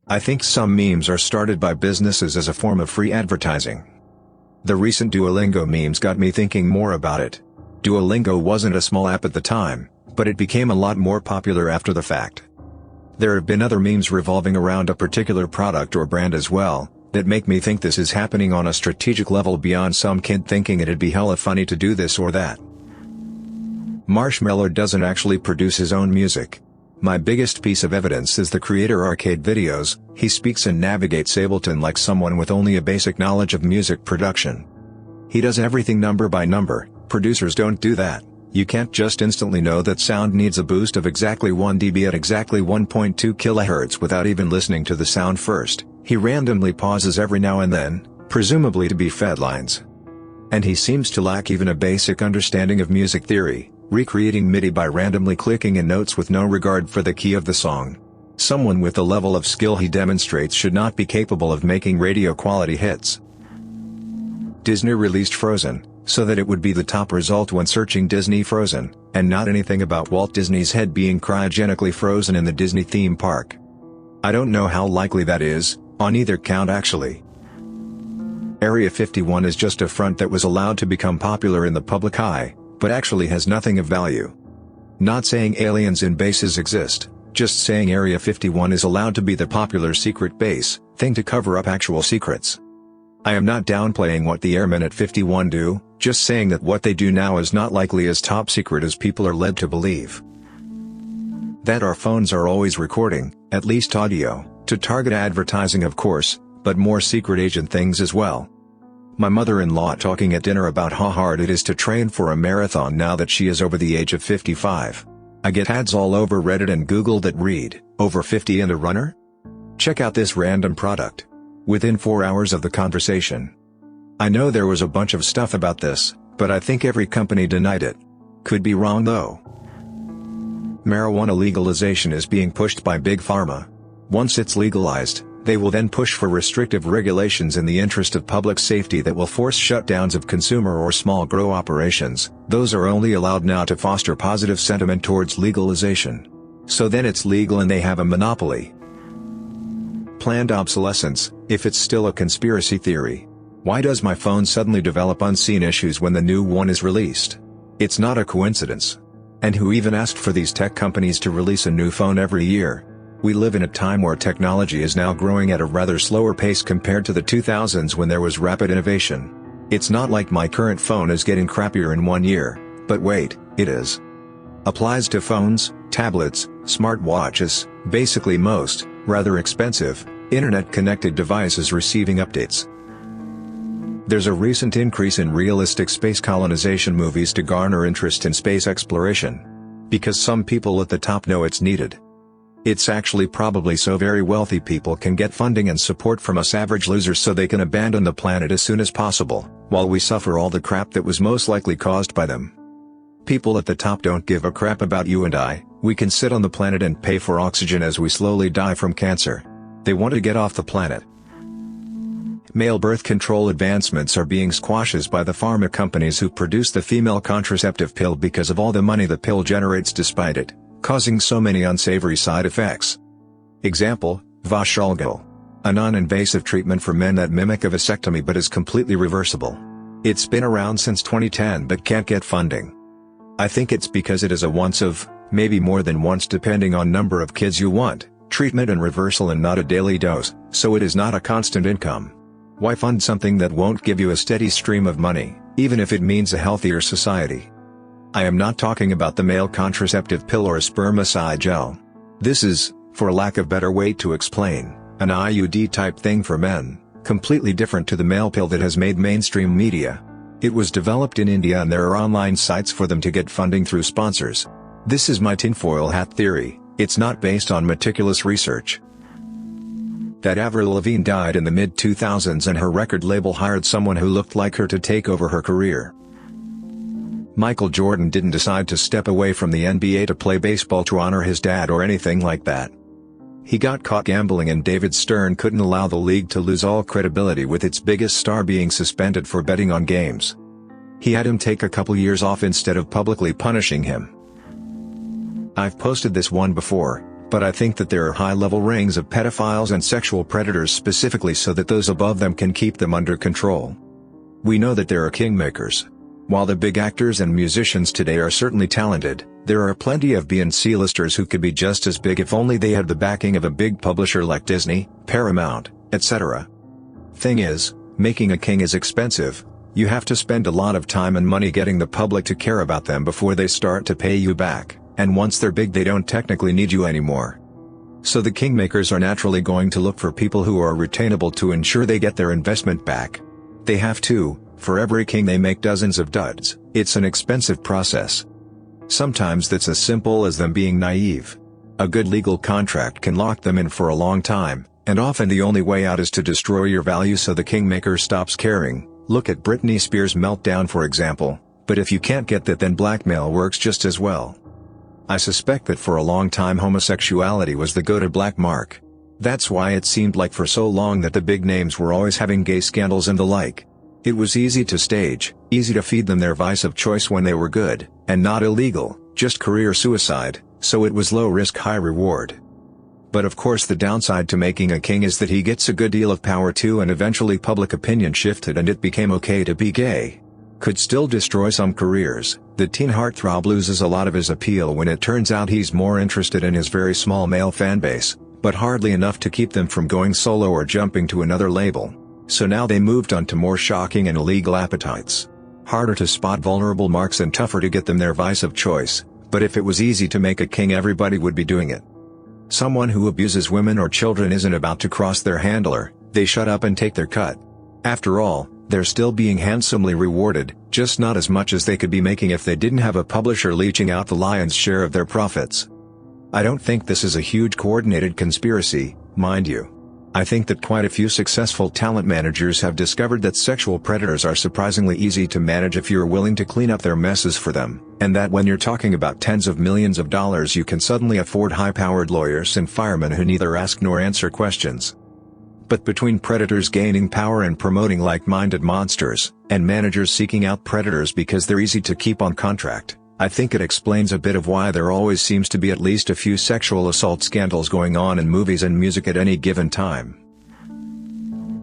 I think some memes are started by businesses as a form of free advertising. The recent Duolingo memes got me thinking more about it. Duolingo wasn't a small app at the time, but it became a lot more popular after the fact. There have been other memes revolving around a particular product or brand as well, that make me think this is happening on a strategic level beyond some kid thinking it'd be hella funny to do this or that. Marshmello doesn't actually produce his own music. My biggest piece of evidence is the creator Arcade Videos. He speaks and navigates Ableton like someone with only a basic knowledge of music production. He does everything number by number. Producers don't do that. You can't just instantly know that sound needs a boost of exactly 1 dB at exactly 1.2 kHz without even listening to the sound first. He randomly pauses every now and then, presumably to be fed lines. And he seems to lack even a basic understanding of music theory, recreating MIDI by randomly clicking in notes with no regard for the key of the song. Someone with the level of skill he demonstrates should not be capable of making radio-quality hits. Disney released Frozen, so that it would be the top result when searching Disney Frozen, and not anything about Walt Disney's head being cryogenically frozen in the Disney theme park. I don't know how likely that is, on either count actually. Area 51 is just a front that was allowed to become popular in the public eye, but actually has nothing of value. Not saying aliens in bases exist, just saying Area 51 is allowed to be the popular secret base thing to cover up actual secrets. I am not downplaying what the airmen at 51 do, just saying that what they do now is not likely as top secret as people are led to believe. That our phones are always recording, at least audio, to target advertising of course, but more secret agent things as well. My mother-in-law talking at dinner about how hard it is to train for a marathon now that she is over the age of 55. I get ads all over Reddit and Google that read, "Over 50 and a runner? Check out this random product." Within 4 hours of the conversation. I know there was a bunch of stuff about this, but I think every company denied it. Could be wrong though. Marijuana legalization is being pushed by Big Pharma. Once it's legalized, they will then push for restrictive regulations in the interest of public safety that will force shutdowns of consumer or small grow operations. Those are only allowed now to foster positive sentiment towards legalization. So then it's legal and they have a monopoly. Planned obsolescence, if it's still a conspiracy theory. Why does my phone suddenly develop unseen issues when the new one is released? It's not a coincidence. And who even asked for these tech companies to release a new phone every year? We live in a time where technology is now growing at a rather slower pace compared to the 2000s when there was rapid innovation. It's not like my current phone is getting crappier in 1 year, but wait, it is. Applies to phones, tablets, smartwatches, basically most, rather expensive, internet-connected devices receiving updates. There's a recent increase in realistic space colonization movies to garner interest in space exploration. Because some people at the top know it's needed. It's actually probably so very wealthy people can get funding and support from us average losers so they can abandon the planet as soon as possible, while we suffer all the crap that was most likely caused by them. People at the top don't give a crap about you and I. We can sit on the planet and pay for oxygen as we slowly die from cancer. They want to get off the planet. Male birth control advancements are being squashed by the pharma companies who produce the female contraceptive pill because of all the money the pill generates despite it, causing so many unsavory side effects. Example, Voshulgal. A non-invasive treatment for men that mimic a vasectomy but is completely reversible. It's been around since 2010 but can't get funding. I think it's because it is a once of, maybe more than once depending on number of kids you want, treatment and reversal and not a daily dose, so it is not a constant income. Why fund something that won't give you a steady stream of money, even if it means a healthier society? I am not talking about the male contraceptive pill or a spermicide gel. This is, for lack of better way to explain, an IUD type thing for men, completely different to the male pill that has made mainstream media. It was developed in India and there are online sites for them to get funding through sponsors. This is my tinfoil hat theory, it's not based on meticulous research. That Avril Lavigne died in the mid-2000s and her record label hired someone who looked like her to take over her career. Michael Jordan didn't decide to step away from the NBA to play baseball to honor his dad or anything like that. He got caught gambling and David Stern couldn't allow the league to lose all credibility with its biggest star being suspended for betting on games. He had him take a couple years off instead of publicly punishing him. I've posted this one before, But I think that there are high-level rings of pedophiles and sexual predators specifically so that those above them can keep them under control. We know that there are kingmakers. While the big actors and musicians today are certainly talented, there are plenty of B and C-listers who could be just as big if only they had the backing of a big publisher like Disney, Paramount, etc. Thing is, making a king is expensive. You have to spend a lot of time and money getting the public to care about them before they start to pay you back, and once they're big they don't technically need you anymore. So the kingmakers are naturally going to look for people who are retainable to ensure they get their investment back. They have to. For every king they make dozens of duds. It's an expensive process. Sometimes that's as simple as them being naive. A good legal contract can lock them in for a long time, and often the only way out is to destroy your value so the kingmaker stops caring. Look at Britney Spears' meltdown for example, but if you can't get that then blackmail works just as well. I suspect that for a long time homosexuality was the go-to black mark. That's why it seemed like for so long that the big names were always having gay scandals and the like. It was easy to stage, easy to feed them their vice of choice when they were good, and not illegal, just career suicide, so it was low risk high reward. But of course the downside to making a king is that he gets a good deal of power too and eventually public opinion shifted and it became okay to be gay. Could still destroy some careers. The teen heartthrob loses a lot of his appeal when it turns out he's more interested in his very small male fanbase, but hardly enough to keep them from going solo or jumping to another label. So now they moved on to more shocking and illegal appetites. Harder to spot vulnerable marks and tougher to get them their vice of choice, but if it was easy to make a king everybody would be doing it. Someone who abuses women or children isn't about to cross their handler, they shut up and take their cut. After all, they're still being handsomely rewarded, just not as much as they could be making if they didn't have a publisher leeching out the lion's share of their profits. I don't think this is a huge coordinated conspiracy, mind you. I think that quite a few successful talent managers have discovered that sexual predators are surprisingly easy to manage if you're willing to clean up their messes for them, and that when you're talking about tens of millions of dollars you can suddenly afford high-powered lawyers and firemen who neither ask nor answer questions. But between predators gaining power and promoting like-minded monsters, and managers seeking out predators because they're easy to keep on contract, I think it explains a bit of why there always seems to be at least a few sexual assault scandals going on in movies and music at any given time.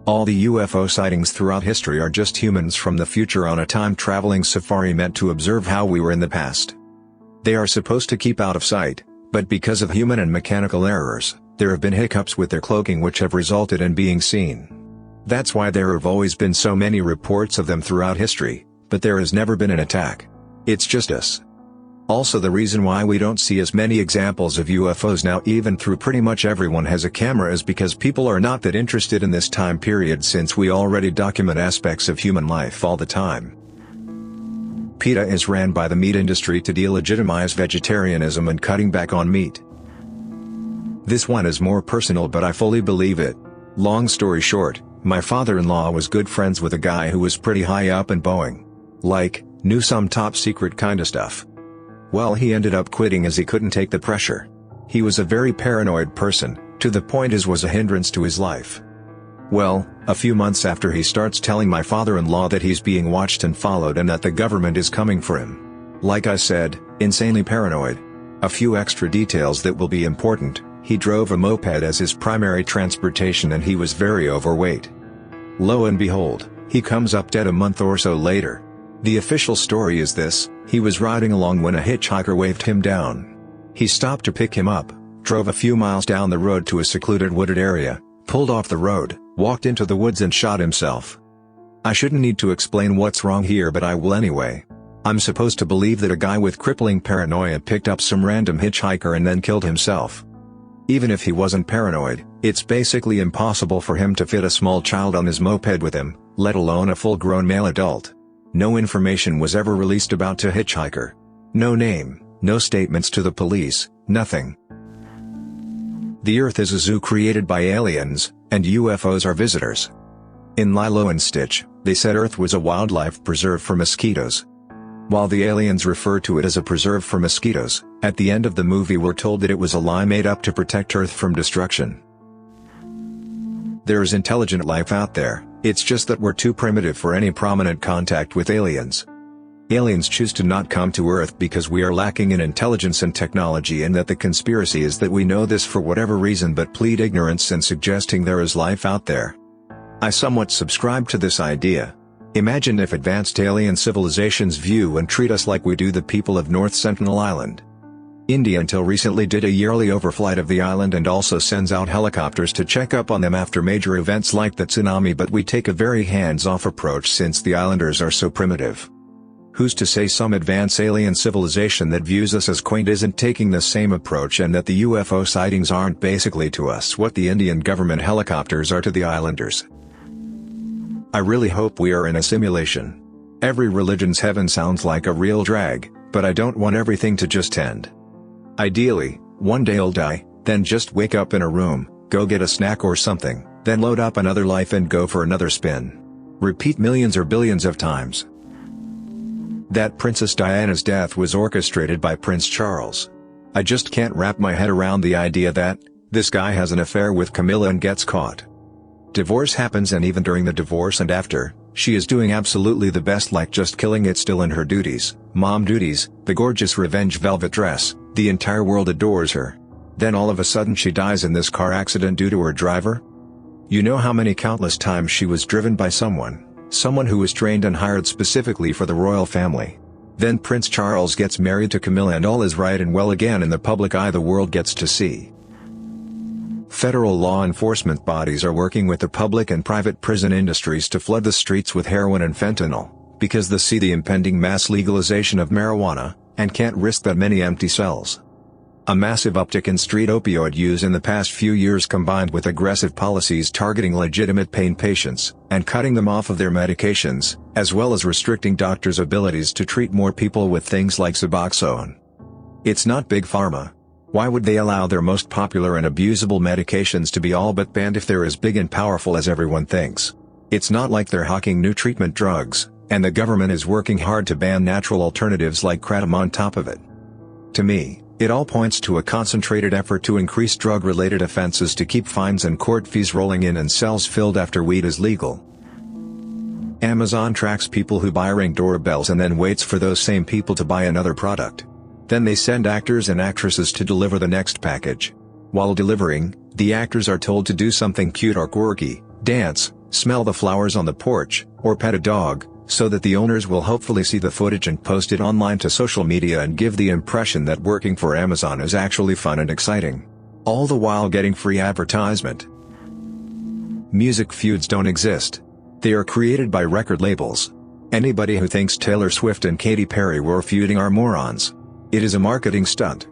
All the UFO sightings throughout history are just humans from the future on a time-traveling safari meant to observe how we were in the past. They are supposed to keep out of sight, but because of human and mechanical errors, there have been hiccups with their cloaking which have resulted in being seen. That's why there have always been so many reports of them throughout history, but there has never been an attack. It's just us. Also the reason why we don't see as many examples of UFOs now even through pretty much everyone has a camera is because people are not that interested in this time period since we already document aspects of human life all the time. PETA is ran by the meat industry to delegitimize vegetarianism and cutting back on meat. This one is more personal but I fully believe it. Long story short, my father-in-law was good friends with a guy who was pretty high up in Boeing. Like, knew some top secret kinda stuff. Well, he ended up quitting as he couldn't take the pressure. He was a very paranoid person, to the point his was a hindrance to his life. Well, a few months after he starts telling my father-in-law that he's being watched and followed and that the government is coming for him. Like I said, insanely paranoid. A few extra details that will be important: he drove a moped as his primary transportation and he was very overweight. Lo and behold, he comes up dead a month or so later. The official story is this: he was riding along when a hitchhiker waved him down. He stopped to pick him up, drove a few miles down the road to a secluded wooded area, pulled off the road, walked into the woods and shot himself. I shouldn't need to explain what's wrong here but I will anyway. I'm supposed to believe that a guy with crippling paranoia picked up some random hitchhiker and then killed himself. Even if he wasn't paranoid, it's basically impossible for him to fit a small child on his moped with him, let alone a full-grown male adult. No information was ever released about the hitchhiker. No name, no statements to the police, nothing. The Earth is a zoo created by aliens, and UFOs are visitors. In Lilo and Stitch, they said Earth was a wildlife preserve for mosquitoes. While the aliens refer to it as a preserve for mosquitoes, at the end of the movie we're told that it was a lie made up to protect Earth from destruction. There is intelligent life out there, it's just that we're too primitive for any prominent contact with aliens. Aliens choose to not come to Earth because we are lacking in intelligence and technology, and that the conspiracy is that we know this for whatever reason but plead ignorance in suggesting there is life out there. I somewhat subscribe to this idea. Imagine if advanced alien civilizations view and treat us like we do the people of North Sentinel Island. India until recently did a yearly overflight of the island and also sends out helicopters to check up on them after major events like the tsunami, but we take a very hands-off approach since the islanders are so primitive. Who's to say some advanced alien civilization that views us as quaint isn't taking the same approach, and that the UFO sightings aren't basically to us what the Indian government helicopters are to the islanders? I really hope we are in a simulation. Every religion's heaven sounds like a real drag, but I don't want everything to just end. Ideally, one day I'll die, then just wake up in a room, go get a snack or something, then load up another life and go for another spin. Repeat millions or billions of times. That Princess Diana's death was orchestrated by Prince Charles. I just can't wrap my head around the idea that this guy has an affair with Camilla and gets caught. Divorce happens, and even during the divorce and after, she is doing absolutely the best, like just killing it still in her duties, mom duties, the gorgeous revenge velvet dress. The entire world adores her. Then all of a sudden she dies in this car accident due to her driver? You know how many countless times she was driven by someone who was trained and hired specifically for the royal family. Then Prince Charles gets married to Camilla and all is right and well again in the public eye the world gets to see. Federal law enforcement bodies are working with the public and private prison industries to flood the streets with heroin and fentanyl, because they see the impending mass legalization of marijuana, and can't risk that many empty cells. A massive uptick in street opioid use in the past few years, combined with aggressive policies targeting legitimate pain patients, and cutting them off of their medications, as well as restricting doctors' abilities to treat more people with things like Suboxone. It's not Big Pharma. Why would they allow their most popular and abusable medications to be all but banned if they're as big and powerful as everyone thinks? It's not like they're hawking new treatment drugs, and the government is working hard to ban natural alternatives like kratom on top of it. To me, it all points to a concentrated effort to increase drug-related offenses to keep fines and court fees rolling in and cells filled after weed is legal. Amazon tracks people who buy Ring doorbells and then waits for those same people to buy another product. Then they send actors and actresses to deliver the next package. While delivering, the actors are told to do something cute or quirky, dance, smell the flowers on the porch, or pet a dog, so that the owners will hopefully see the footage and post it online to social media and give the impression that working for Amazon is actually fun and exciting. All the while getting free advertisement. Music feuds don't exist. They are created by record labels. Anybody who thinks Taylor Swift and Katy Perry were feuding are morons. It is a marketing stunt.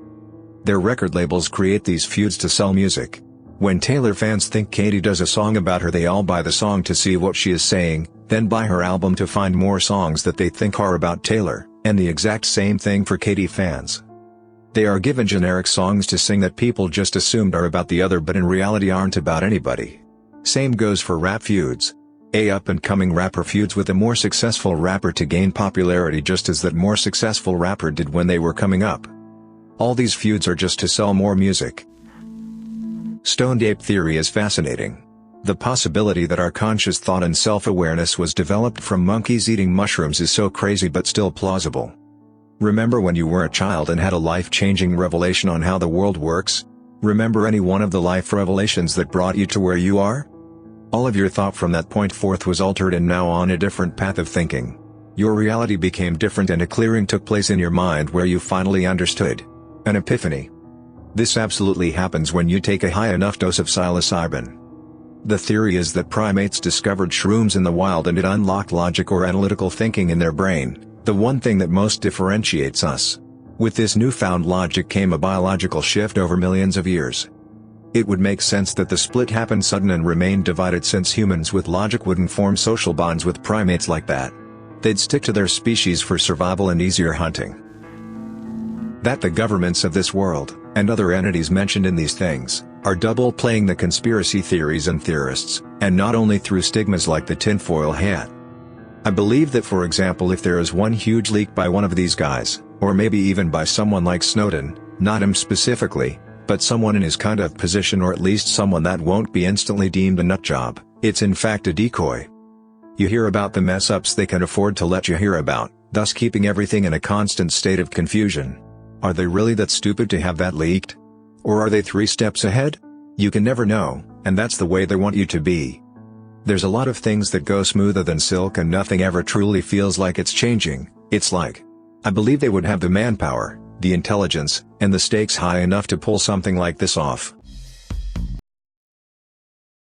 Their record labels create these feuds to sell music. When Taylor fans think Katy does a song about her, they all buy the song to see what she is saying, then buy her album to find more songs that they think are about Taylor, and the exact same thing for Katy fans. They are given generic songs to sing that people just assumed are about the other but in reality aren't about anybody. Same goes for rap feuds. A up-and-coming rapper feuds with a more successful rapper to gain popularity, just as that more successful rapper did when they were coming up. All these feuds are just to sell more music. Stoned ape theory is fascinating. The possibility that our conscious thought and self-awareness was developed from monkeys eating mushrooms is so crazy but still plausible. Remember when you were a child and had a life-changing revelation on how the world works? Remember any one of the life revelations that brought you to where you are? All of your thought from that point forth was altered and now on a different path of thinking. Your reality became different and a clearing took place in your mind where you finally understood. An epiphany. This absolutely happens when you take a high enough dose of psilocybin. The theory is that primates discovered shrooms in the wild and it unlocked logic or analytical thinking in their brain, the one thing that most differentiates us. With this newfound logic came a biological shift over millions of years. It would make sense that the split happened sudden and remained divided, since humans with logic wouldn't form social bonds with primates like that. They'd stick to their species for survival and easier hunting. That the governments of this world, and other entities mentioned in these things, are double-playing the conspiracy theories and theorists, and not only through stigmas like the tinfoil hat. I believe that, for example, if there is one huge leak by one of these guys, or maybe even by someone like Snowden, not him specifically, but someone in his kind of position, or at least someone that won't be instantly deemed a nutjob, it's in fact a decoy. You hear about the mess-ups they can afford to let you hear about, thus keeping everything in a constant state of confusion. Are they really that stupid to have that leaked? Or are they 3 steps ahead? You can never know, and that's the way they want you to be. There's a lot of things that go smoother than silk and nothing ever truly feels like it's changing. It's like, I believe they would have the manpower, the intelligence, and the stakes high enough to pull something like this off.